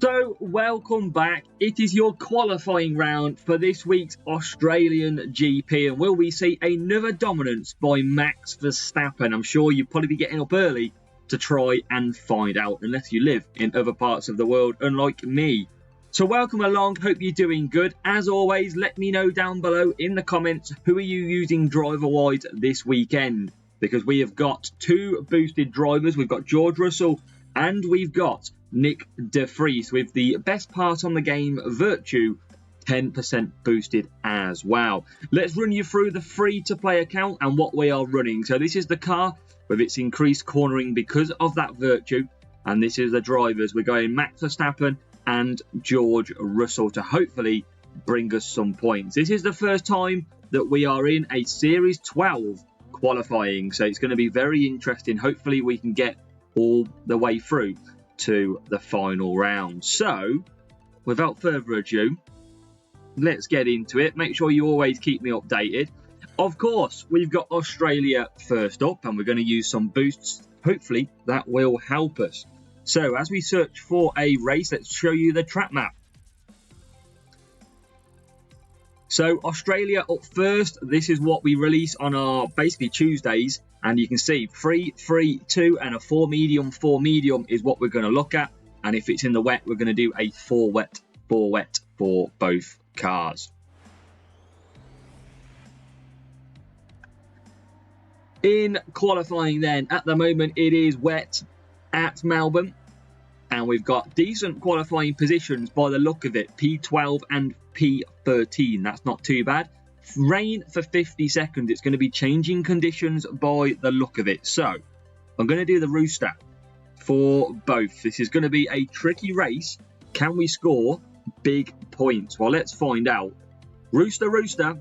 So, welcome back. It is your qualifying round for this week's Australian GP, and will we see another dominance by Max Verstappen? I'm sure you'll probably be getting up early to try and find out, unless you live in other parts of the world, unlike me. So welcome along, hope you're doing good. As always, let me know down below in the comments, who are you using driver-wise this weekend? Because we have got two boosted drivers. We've got George Russell and we've got Nick De Vries with the best part on the game, Virtue, 10% boosted as well. Let's run you through the free-to-play account and what we are running. So this is the car with its increased cornering because of that Virtue. And this is the drivers. We're going Max Verstappen and George Russell to hopefully bring us some points. This is the first time that we are in a Series 12 qualifying, so it's going to be very interesting. Hopefully we can get all the way through to the final round. So without further ado, let's get into it. Make sure you always keep me updated. Of course, we've got Australia first up, and we're going to use some boosts. Hopefully that will help us. So as we search for a race, let's show you the track map. So Australia up first. This is what we release on our basically Tuesdays. And you can see 3, 3, 2 and a 4 medium. 4 medium is what we're going to look at. And if it's in the wet, we're going to do a 4 wet for both cars. In qualifying then, at the moment it is wet at Melbourne. And we've got decent qualifying positions by the look of it. P12 and P13. That's not too bad. Rain for 50 seconds. It's going to be changing conditions by the look of it. So I'm going to do the rooster for both. This is going to be a tricky race. Can we score big points? Well, let's find out. Rooster, rooster.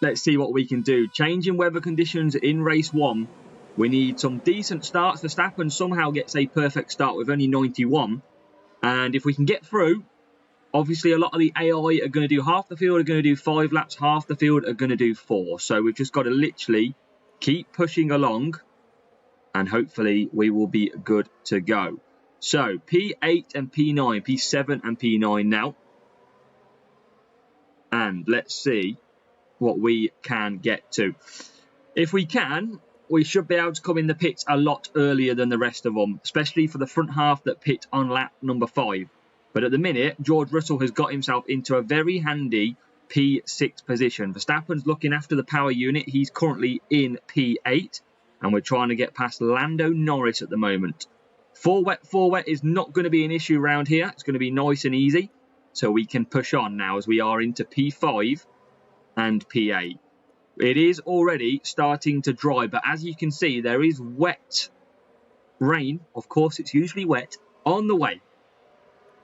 Let's see what we can do. Changing weather conditions in race 1. We need some decent starts. Verstappen somehow gets a perfect start with only 91. And if we can get through, obviously a lot of the AI are going to do half the field, are going to do 5 laps, half the field are going to do 4. So we've just got to literally keep pushing along and hopefully we will be good to go. So P8 and P9, P7 and P9 now. And let's see what we can get to. If we can, we should be able to come in the pits a lot earlier than the rest of them, especially for the front half that pit on lap number 5. But at the minute, George Russell has got himself into a very handy P6 position. Verstappen's looking after the power unit. He's currently in P8, and we're trying to get past Lando Norris at the moment. 4 wet is not going to be an issue around here. It's going to be nice and easy, so we can push on now as we are into P5 and P8. It is already starting to dry, but as you can see, there is wet rain. Of course, it's usually wet on the way.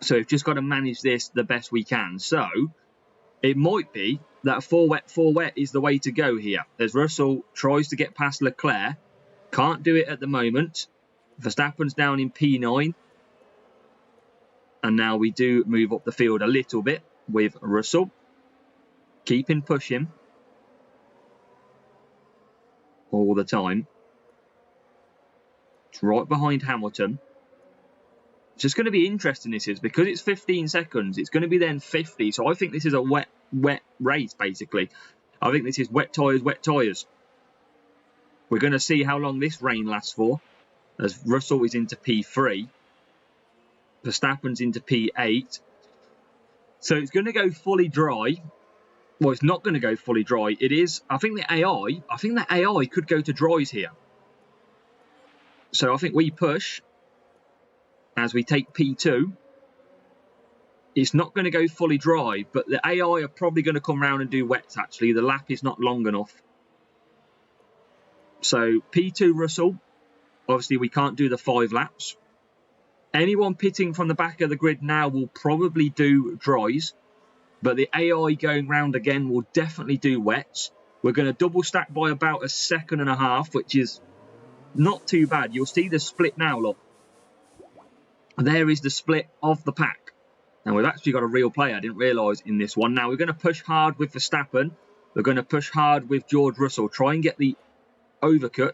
So we've just got to manage this the best we can. So it might be that 4 wet is the way to go here. As Russell tries to get past Leclerc. Can't do it at the moment. Verstappen's down in P9. And now we do move up the field a little bit with Russell. Keeping pushing all the time. It's right behind Hamilton. It's just going to be interesting, this is, because it's 15 seconds. It's going to be then 50. So I think this is a wet race, basically. I think this is wet tyres. We're going to see how long this rain lasts for, as Russell is into P3. Verstappen's into P8. So it's going to go fully dry. Well, it's not going to go fully dry. It is. I think the AI could go to dries here. So I think we push as we take P2. It's not going to go fully dry, but the AI are probably going to come around and do wets, actually. The lap is not long enough. So P2 Russell. Obviously, we can't do the 5 laps. Anyone pitting from the back of the grid now will probably do dries. But the AI going round again will definitely do wets. We're going to double stack by about 1.5 seconds, which is not too bad. You'll see the split now, look. There is the split of the pack. And we've actually got a real player, I didn't realise, in this one. Now, we're going to push hard with Verstappen. We're going to push hard with George Russell. Try and get the overcut.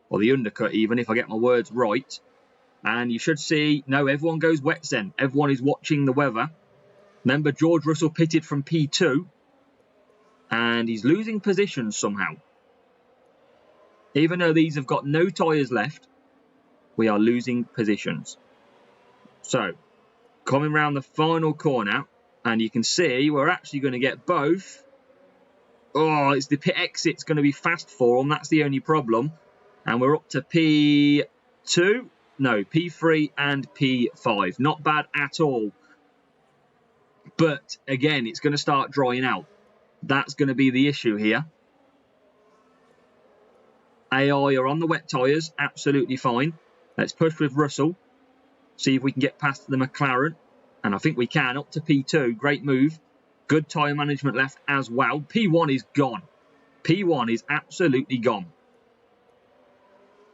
or the undercut even, if I get my words right. And you should see, no, everyone goes wets then. Everyone is watching the weather. Remember, George Russell pitted from P2, and he's losing positions somehow. Even though these have got no tyres left, we are losing positions. So, coming round the final corner, and you can see we're actually going to get both. Oh, it's the pit exit's going to be fast for them. That's the only problem. And we're up to P2. No, P3 and P5. Not bad at all. But, again, it's going to start drying out. That's going to be the issue here. AI are on the wet tyres. Absolutely fine. Let's push with Russell. See if we can get past the McLaren. And I think we can. Up to P2. Great move. Good tyre management left as well. P1 is gone. P1 is absolutely gone.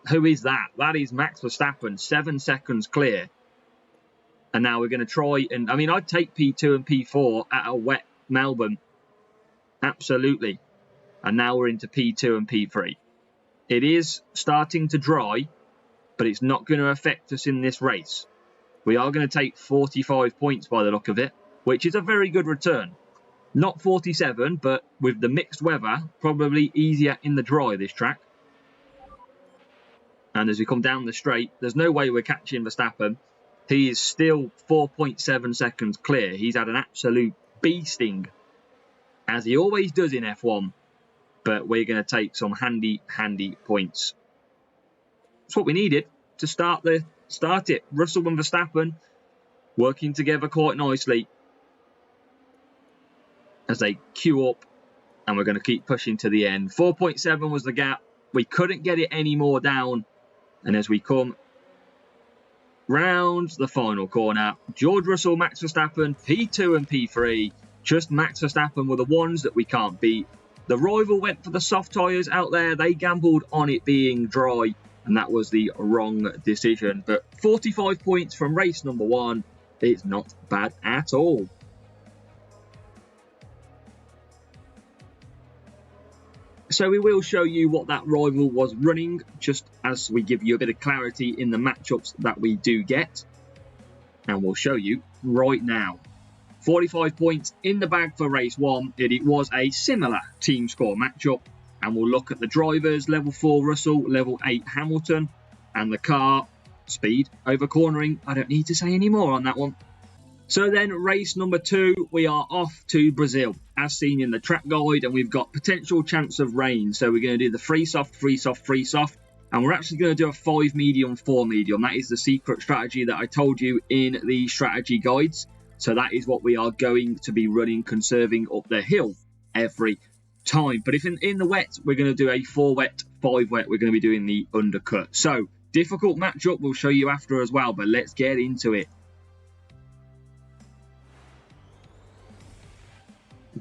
Who is that? That is Max Verstappen. 7 seconds clear. And now we're going to try and... I mean, I'd take P2 and P4 at a wet Melbourne. Absolutely. And now we're into P2 and P3. It is starting to dry, but it's not going to affect us in this race. We are going to take 45 points by the look of it, which is a very good return. Not 47, but with the mixed weather, probably easier in the dry, this track. And as we come down the straight, there's no way we're catching Verstappen. He is still 4.7 seconds clear. He's had an absolute beasting, as he always does in F1. But we're going to take some handy points. That's what we needed to start it. Russell and Verstappen working together quite nicely as they queue up, and we're going to keep pushing to the end. 4.7 was the gap. We couldn't get it any more down. And as we come round the final corner, George Russell, Max Verstappen, P2 and P3. Just Max Verstappen were the ones that we can't beat. The rival went for the soft tyres out there. They gambled on it being dry, and that was the wrong decision. But 45 points from race number 1 is not bad at all. So we will show you what that rival was running, just as we give you a bit of clarity in the matchups that we do get. And we'll show you right now. 45 points in the bag for race 1. It was a similar team score matchup. And we'll look at the drivers, level 4 Russell, level 8 Hamilton. And the car, speed over cornering. I don't need to say any more on that one. So then race number 2, we are off to Brazil, as seen in the track guide, and we've got potential chance of rain. So we're going to do the 3 soft, 3 soft, 3 soft, and we're actually going to do a 5 medium, 4 medium. That is the secret strategy that I told you in the strategy guides. So that is what we are going to be running, conserving up the hill every time. But if in the wet, we're going to do a 4 wet, 5 wet, we're going to be doing the undercut. So difficult matchup, we'll show you after as well, but let's get into it.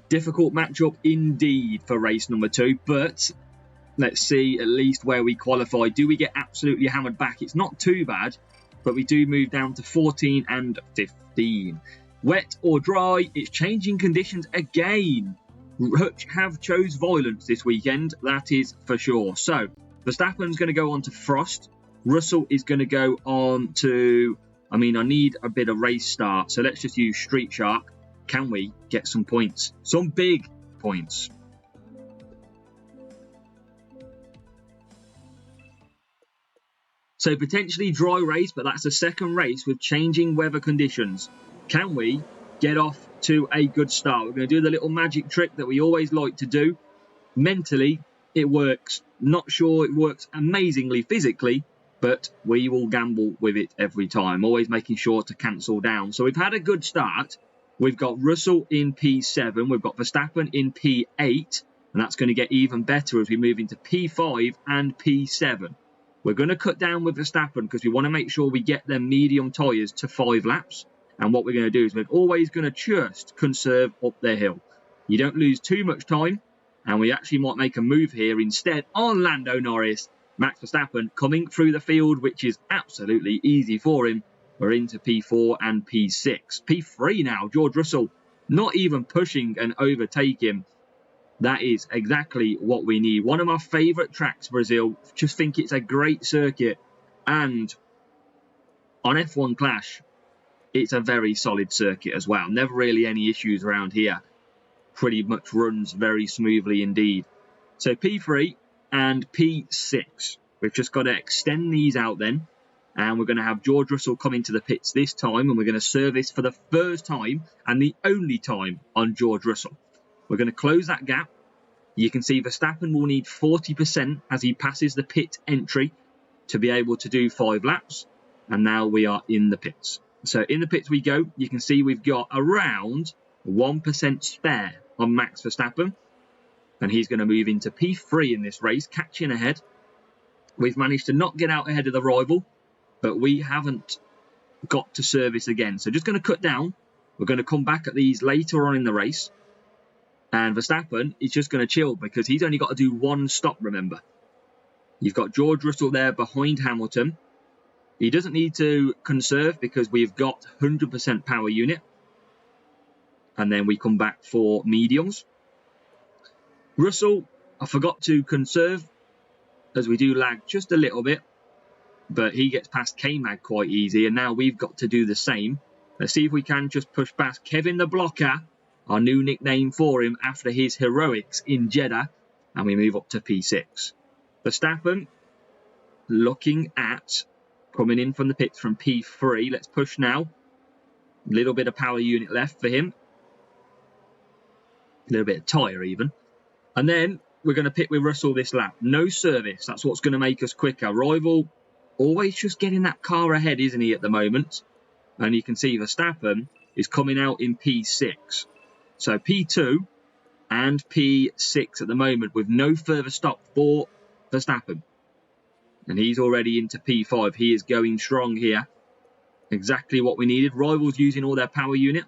Difficult matchup indeed for race number 2, but let's see at least where we qualify. Do we get absolutely hammered back? It's not too bad, but we do move down to 14 and 15. Wet or dry, it's changing conditions again. Hutch have chose violence this weekend, that is for sure. So Verstappen's going to go on to Frost. Russell is going to go on to, I need a bit of race start, so let's just use Street Shark. Can we get some points? Some big points. So potentially dry race, but that's a second race with changing weather conditions. Can we get off to a good start? We're going to do the little magic trick that we always like to do. Mentally, it works. Not sure it works amazingly physically, but we will gamble with it every time. Always making sure to cancel down. So we've had a good start. We've got Russell in P7. We've got Verstappen in P8. And that's going to get even better as we move into P5 and P7. We're going to cut down with Verstappen because we want to make sure we get them medium tyres to 5 laps. And what we're going to do is we're always going to just conserve up the hill. You don't lose too much time. And we actually might make a move here instead on Lando Norris. Max Verstappen coming through the field, which is absolutely easy for him. We're into P4 and P6. P3 now, George Russell not even pushing and overtaking. That is exactly what we need. One of my favourite tracks, Brazil. Just think it's a great circuit. And on F1 Clash, it's a very solid circuit as well. Never really any issues around here. Pretty much runs very smoothly indeed. So P3 and P6. We've just got to extend these out then. And we're going to have George Russell come into the pits this time. And we're going to service for the first time and the only time on George Russell. We're going to close that gap. You can see Verstappen will need 40% as he passes the pit entry to be able to do 5 laps. And now we are in the pits. So in the pits we go. You can see we've got around 1% spare on Max Verstappen. And he's going to move into P3 in this race, catching ahead. We've managed to not get out ahead of the rival, but we haven't got to service again. So just going to cut down. We're going to come back at these later on in the race. And Verstappen is just going to chill because he's only got to do 1 stop, remember. You've got George Russell there behind Hamilton. He doesn't need to conserve because we've got 100% power unit. And then we come back for mediums. Russell, I forgot to conserve as we do lag just a little bit. But he gets past K-Mag quite easy. And now we've got to do the same. Let's see if we can just push past Kevin the Blocker. Our new nickname for him after his heroics in Jeddah. And we move up to P6. Verstappen looking at coming in from the pits from P3. Let's push now. A little bit of power unit left for him. A little bit of tyre even. And then we're going to pit with Russell this lap. No service. That's what's going to make us quicker. Rival always just getting that car ahead, isn't he, at the moment? And you can see Verstappen is coming out in P6. So P2 and P6 at the moment with no further stop for Verstappen. And he's already into P5. He is going strong here. Exactly what we needed. Rivals using all their power unit.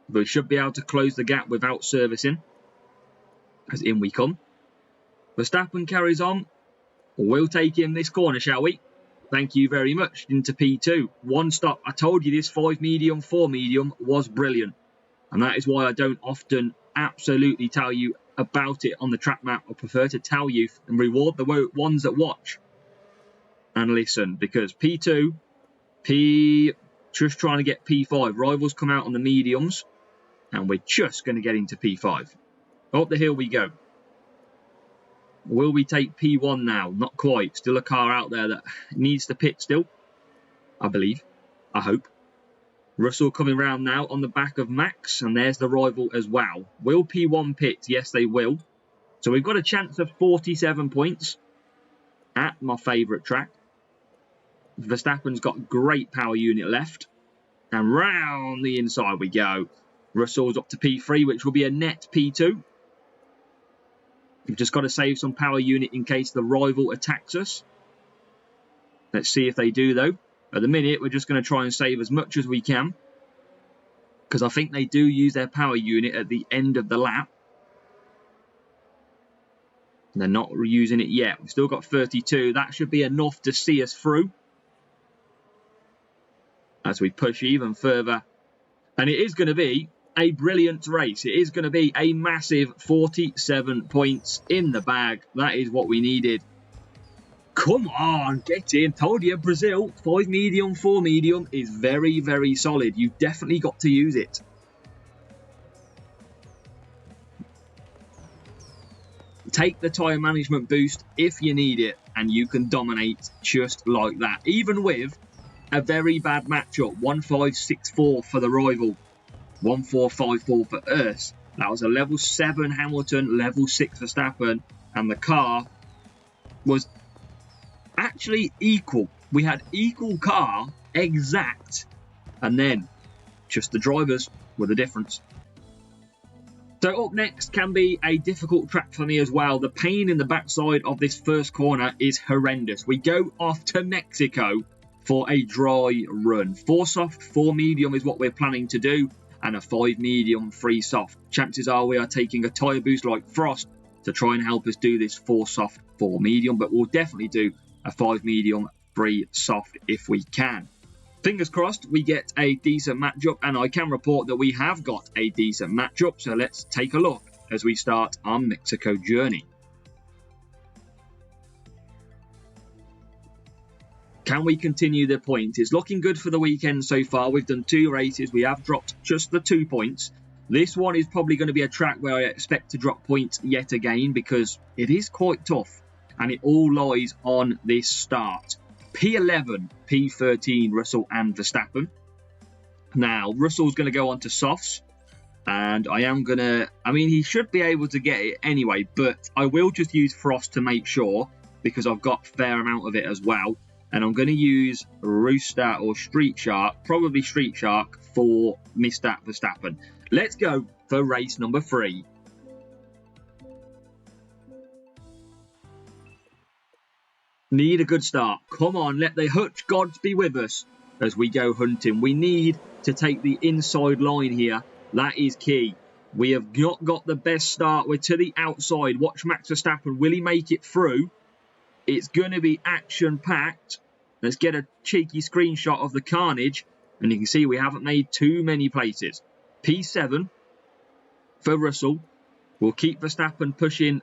But we should be able to close the gap without servicing. As in we come. Verstappen carries on. We'll take him this corner, shall we? Thank you very much. Into P2. 1 stop. I told you this 5 medium, 4 medium was brilliant. And that is why I don't often absolutely tell you about it on the track map. I prefer to tell you and reward the ones that watch and listen. Because P2, just trying to get P5. Rivals come out on the mediums. And we're just going to get into P5. Up the hill we go. Will we take P1 now? Not quite. Still a car out there that needs to pit still. I believe. I hope. Russell coming round now on the back of Max. And there's the rival as well. Will P1 pit? Yes, they will. So we've got a chance of 47 points at my favourite track. Verstappen's got great power unit left. And round the inside we go. Russell's up to P3, which will be a net P2. We've just got to save some power unit in case the rival attacks us. Let's see if they do, though. At the minute, we're just going to try and save as much as we can. Because I think they do use their power unit at the end of the lap. They're not using it yet. We've still got 32. That should be enough to see us through. As we push even further. And it is going to be a brilliant race. It is going to be a massive 47 points in the bag. That is what we needed. Come on, get in. Told you, Brazil, 5 medium, 4 medium is very, very solid. You've definitely got to use it. Take the tyre management boost if you need it, and you can dominate just like that. Even with a very bad matchup, 1.564 for the rival. 1.454 for us. That was a level 7 Hamilton, level 6 Verstappen, and the car was actually equal. We had equal car, exact, and then just the drivers were the difference. So up next can be a difficult track for me as well. The pain in the backside of this first corner is horrendous. We go off to Mexico for a dry run. 4 soft, 4 medium is what we're planning to do. And a 5 medium, 3 soft. Chances are we are taking a tyre boost like Frost to try and help us do this 4 soft, 4 medium. But we'll definitely do a 5 medium, 3 soft if we can. Fingers crossed we get a decent matchup. And I can report that we have got a decent matchup. So let's take a look as we start our Mexico journey. Can we continue the point? It's looking good for the weekend so far. We've done 2 races. We have dropped just the 2 points. This one is probably going to be a track where I expect to drop points yet again because it is quite tough and it all lies on this start. P11, P13, Russell and Verstappen. Now, Russell's going to go on to softs and he should be able to get it anyway, but I will just use Frost to make sure because I've got a fair amount of it as well. And I'm going to use Rooster or Street Shark, probably Street Shark, for Mr. Verstappen. Let's go for race number 3. Need a good start. Come on, let the Hutch gods be with us as we go hunting. We need to take the inside line here. That is key. We have not got the best start. We're to the outside. Watch Max Verstappen. Will he make it through? It's going to be action-packed. Let's get a cheeky screenshot of the carnage. And you can see we haven't made too many places. P7 for Russell. We'll keep Verstappen pushing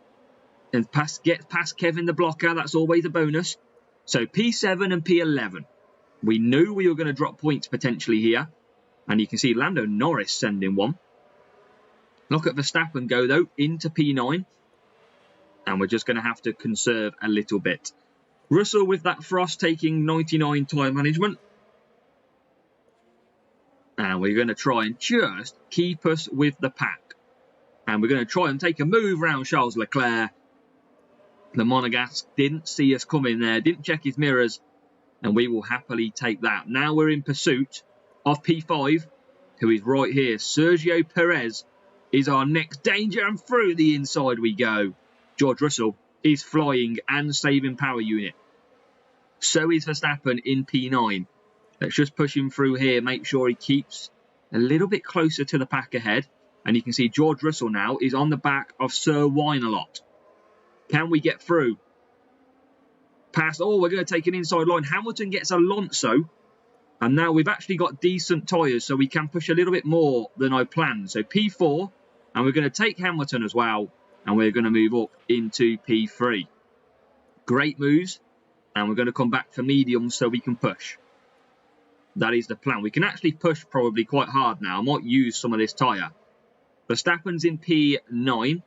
and get past Kevin the blocker. That's always a bonus. So P7 and P11. We knew we were going to drop points potentially here. And you can see Lando Norris sending one. Look at Verstappen go, though, into P9. And we're just going to have to conserve a little bit. Russell with that Frost taking 99 tyre management. And we're going to try and just keep us with the pack. And we're going to try and take a move around Charles Leclerc. The Monegasque didn't see us coming there, didn't check his mirrors. And we will happily take that. Now we're in pursuit of P5, who is right here. Sergio Perez is our next danger, and through the inside we go. George Russell is flying and saving power unit. So is Verstappen in P9. Let's just push him through here, make sure he keeps a little bit closer to the pack ahead. And you can see George Russell now is on the back of Sir Wine-A-Lot. Can we get through? Past, we're going to take an inside line. Hamilton gets Alonso. And now we've actually got decent tyres, so we can push a little bit more than I planned. So P4, and we're going to take Hamilton as well. And we're going to move up into P3. Great moves. And we're going to come back for mediums so we can push. That is the plan. We can actually push probably quite hard now. I might use some of this tyre. Verstappen's in P9.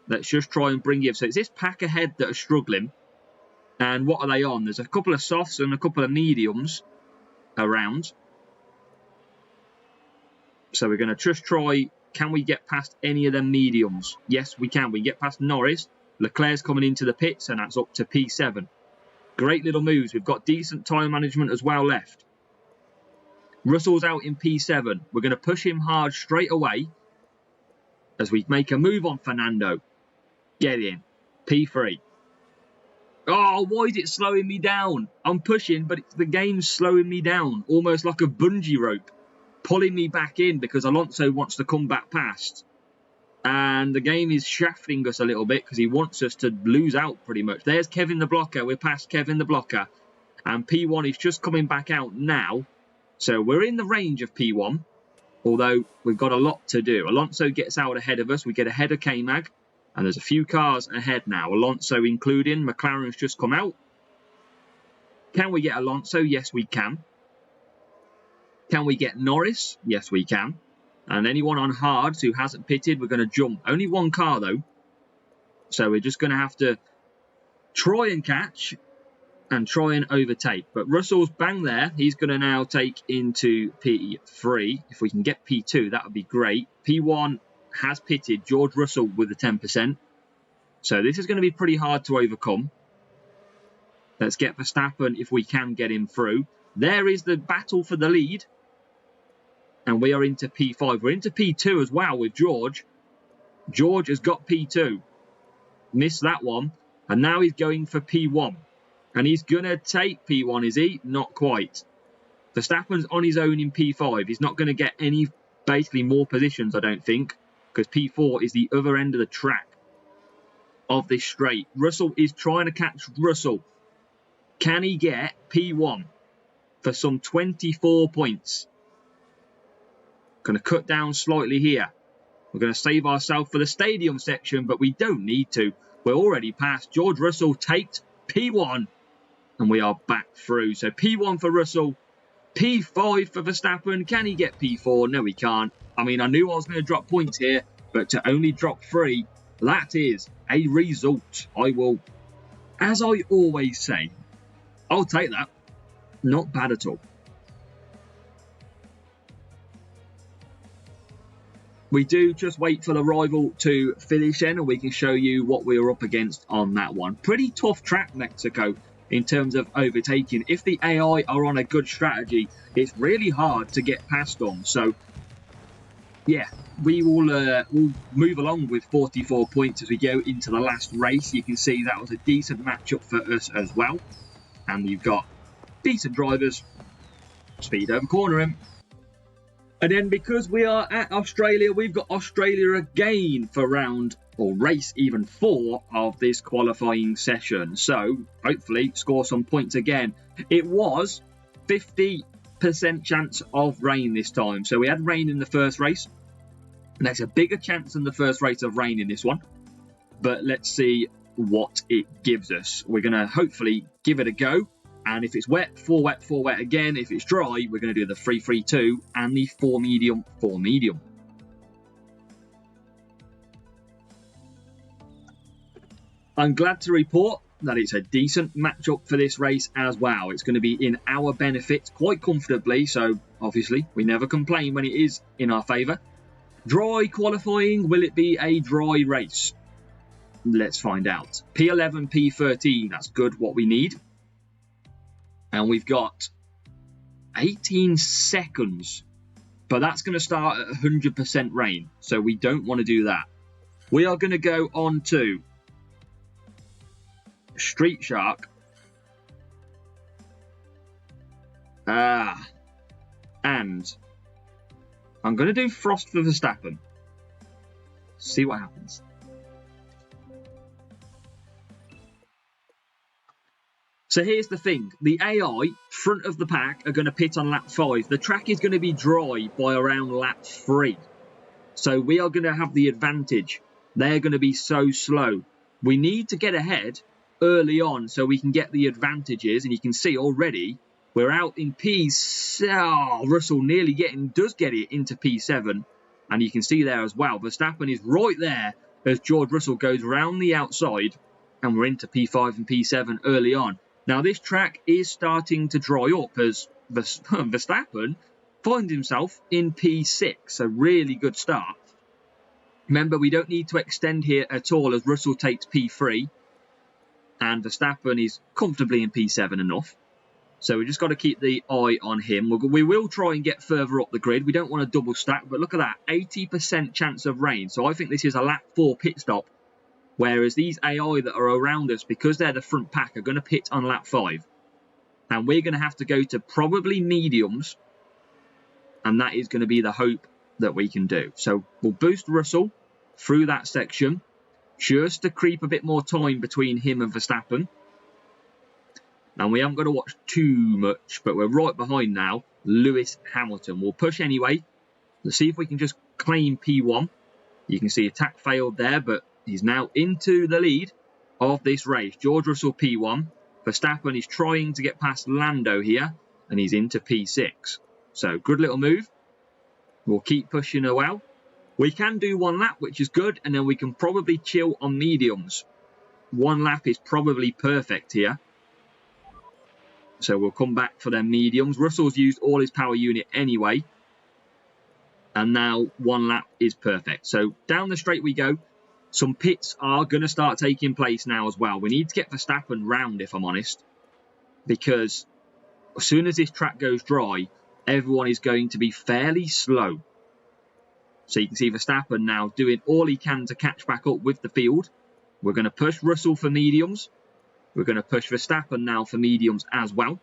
Let's just try and bring him. So it's this pack ahead that are struggling. And what are they on? There's a couple of softs and a couple of mediums around. So we're going to just try. Can we get past any of them mediums? Yes, we can. We get past Norris. Leclerc's coming into the pits, and that's up to P7. Great little moves. We've got decent time management as well left. Russell's out in P7. We're going to push him hard straight away as we make a move on Fernando. Get in. P3. Oh, why is it slowing me down? I'm pushing, but the game's slowing me down. Almost like a bungee rope. Pulling me back in because Alonso wants to come back past. And the game is shafting us a little bit because he wants us to lose out pretty much. There's Kevin the blocker. We're past Kevin the blocker. And P1 is just coming back out now. So we're in the range of P1. Although we've got a lot to do. Alonso gets out ahead of us. We get ahead of K-Mag. And there's a few cars ahead now. Alonso including. McLaren's just come out. Can we get Alonso? Yes, we can. Can we get Norris? Yes, we can. And anyone on hards who hasn't pitted, we're going to jump. Only one car, though. So we're just going to have to try and catch and try and overtake. But Russell's bang there. He's going to now take into P3. If we can get P2, that would be great. P1 has pitted. George Russell with the 10%. So this is going to be pretty hard to overcome. Let's get Verstappen if we can get him through. There is the battle for the lead. And we are into P5. We're into P2 as well with George. George has got P2. Missed that one. And now he's going for P1. And he's going to take P1, is he? Not quite. Verstappen's on his own in P5. He's not going to get any, basically, more positions, I don't think. Because P4 is the other end of the track of this straight. Russell is trying to catch Russell. Can he get P1 for some 24 points? Going to cut down slightly here. We're going to save ourselves for the stadium section, but we don't need to. We're already past. George Russell takes P1, and we are back through. So P1 for Russell, P5 for Verstappen. Can he get P4? No, he can't. I mean, I knew I was going to drop points here, but to only drop 3, that is a result. I will, as I always say, I'll take that. Not bad at all. We do just wait for the rival to finish in, and we can show you what we were up against on that one. Pretty tough track, Mexico, in terms of overtaking. If the AI are on a good strategy, it's really hard to get past them. So, yeah, we will we'll move along with 44 points as we go into the last race. You can see that was a decent matchup for us as well. And you've got decent drivers. Speed over corner him. And then because we are at Australia, we've got Australia again for round or race even 4 of this qualifying session. So hopefully score some points again. It was 50% chance of rain this time. So we had rain in the first race. And that's a bigger chance than the first race of rain in this one. But let's see what it gives us. We're going to hopefully give it a go. And if it's wet, 4 wet, 4 wet again. If it's dry, we're going to do the 3-3-2 and the 4 medium, 4 medium. I'm glad to report that it's a decent matchup for this race as well. It's going to be in our benefit quite comfortably. So obviously, we never complain when it is in our favour. Dry qualifying, will it be a dry race? Let's find out. P11, P13, that's good, what we need. And we've got 18 seconds, but that's going to start at 100% rain, so we don't want to do that. We are going to go on to Street Shark. And I'm going to do Frost for Verstappen. See what happens. So here's the thing. The AI, front of the pack, are going to pit on lap 5. The track is going to be dry by around lap 3. So we are going to have the advantage. They're going to be so slow. We need to get ahead early on so we can get the advantages. And you can see already we're out in P7. Oh, Russell nearly does get it into P7. And you can see there as well. Verstappen is right there as George Russell goes around the outside. And we're into P5 and P7 early on. Now, this track is starting to dry up as Verstappen finds himself in P6. A really good start. Remember, we don't need to extend here at all as Russell takes P3. And Verstappen is comfortably in P7 enough. So we just got to keep the eye on him. We will try and get further up the grid. We don't want to double stack. But look at that, 80% chance of rain. So I think this is a lap 4 pit stop. Whereas these AI that are around us, because they're the front pack, are going to pit on lap 5. And we're going to have to go to probably mediums. And that is going to be the hope that we can do. So we'll boost Russell through that section. Just to creep a bit more time between him and Verstappen. And we haven't got to watch too much. But we're right behind now. Lewis Hamilton. We'll push anyway. Let's see if we can just claim P1. You can see attack failed there, but he's now into the lead of this race. George Russell P1. Verstappen is trying to get past Lando here. And he's into P6. So, good little move. We'll keep pushing a well. We can do 1 lap, which is good. And then we can probably chill on mediums. 1 lap is probably perfect here. So, we'll come back for them mediums. Russell's used all his power unit anyway. And now 1 lap is perfect. So, down the straight we go. Some pits are going to start taking place now as well. We need to get Verstappen round, if I'm honest. Because as soon as this track goes dry, everyone is going to be fairly slow. So you can see Verstappen now doing all he can to catch back up with the field. We're going to push Russell for mediums. We're going to push Verstappen now for mediums as well.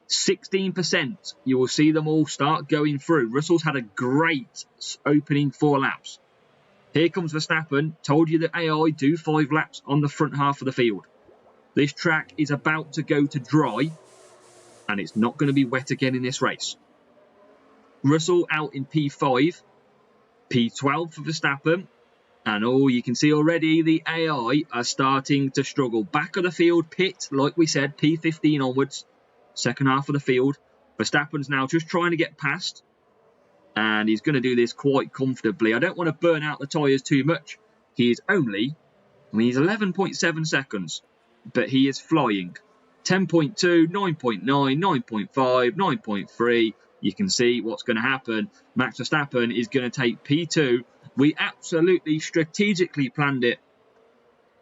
16%. You will see them all start going through. Russell's had a great opening 4 laps. Here comes Verstappen. Told you that AI do 5 laps on the front half of the field. This track is about to go to dry. And it's not going to be wet again in this race. Russell out in P5. P12 for Verstappen. And you can see already the AI are starting to struggle. Back of the field, pit, like we said, P15 onwards. Second half of the field. Verstappen's now just trying to get past. And he's going to do this quite comfortably. I don't want to burn out the tyres too much. He is only, he's 11.7 seconds. But he is flying. 10.2, 9.9, 9.5, 9.3. You can see what's going to happen. Max Verstappen is going to take P2. We absolutely strategically planned it.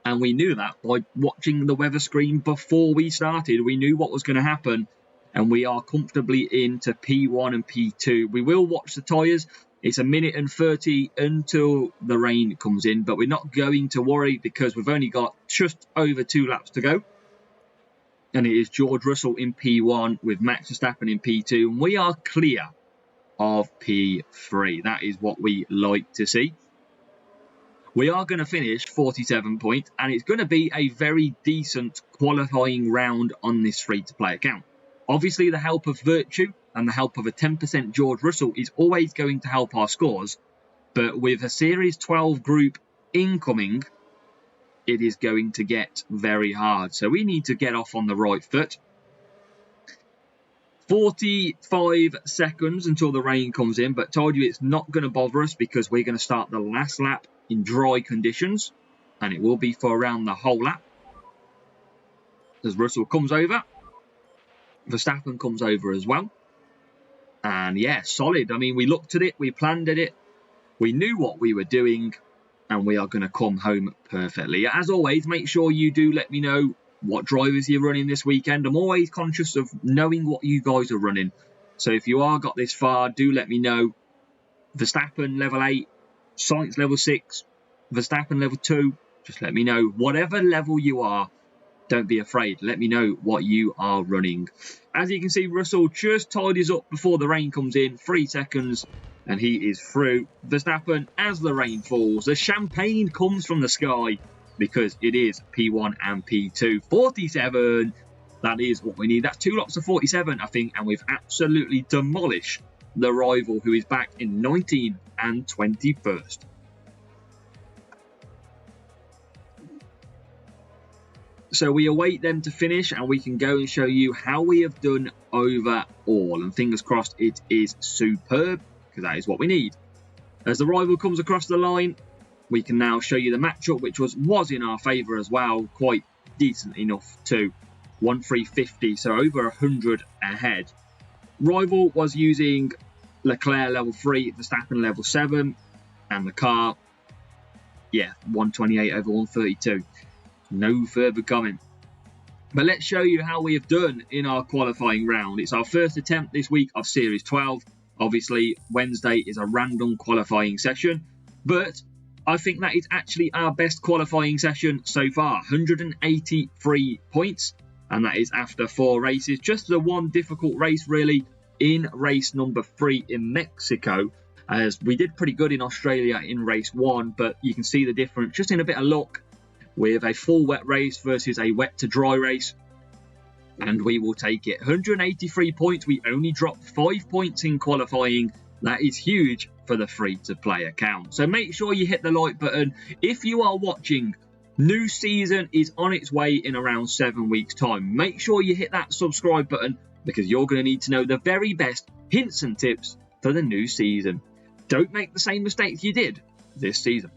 And we knew that by watching the weather screen before we started. We knew what was going to happen. And we are comfortably into P1 and P2. We will watch the tyres. It's 1 minute and 30 until the rain comes in. But we're not going to worry because we've only got just over 2 laps to go. And it is George Russell in P1 with Max Verstappen in P2. And we are clear of P3. That is what we like to see. We are going to finish 47 points. And it's going to be a very decent qualifying round on this free-to-play account. Obviously, the help of Virtue and the help of a 10% George Russell is always going to help our scores. But with a Series 12 group incoming, it is going to get very hard. So we need to get off on the right foot. 45 seconds until the rain comes in. But told you it's not going to bother us because we're going to start the last lap in dry conditions. And it will be for around the whole lap. As Russell comes over. Verstappen comes over as well. And yeah, solid. I mean, we looked at it. We planned at it. We knew what we were doing. And we are going to come home perfectly. As always, make sure you do let me know what drivers you're running this weekend. I'm always conscious of knowing what you guys are running. So if you are got this far, do let me know. Verstappen level 8, Sainz level 6, Verstappen level 2. Just let me know. Whatever level you are, don't be afraid. Let me know what you are running. As you can see, Russell just tidies up before the rain comes in. 3 seconds. And he is through. Verstappen, as the rain falls, the champagne comes from the sky because it is P1 and P2. 47, that is what we need. That's 2 lots of 47, I think, and we've absolutely demolished the rival who is back in 19th and 21st. So we await them to finish and we can go and show you how we have done overall. And fingers crossed it is superb, because that is what we need. As the rival comes across the line, we can now show you the matchup, which was in our favour as well, quite decent enough too. 1,350, so over 100 ahead. Rival was using Leclerc level 3, Verstappen level 7, and the car, yeah, 128 over 132. No further comment. But let's show you how we have done in our qualifying round. It's our first attempt this week of Series 12. Obviously, Wednesday is a random qualifying session, but I think that is actually our best qualifying session so far. 183 points, and that is after 4 races. Just the one difficult race, really, in race number 3 in Mexico, as we did pretty good in Australia in race 1, but you can see the difference just in a bit of luck with a full wet race versus a wet to dry race. And we will take it. 183 points. We only dropped 5 points in qualifying. That is huge for the free-to-play account. So make sure you hit the like button. If you are watching, new season is on its way in around 7 weeks' time. Make sure you hit that subscribe button because you're going to need to know the very best hints and tips for the new season. Don't make the same mistakes you did this season.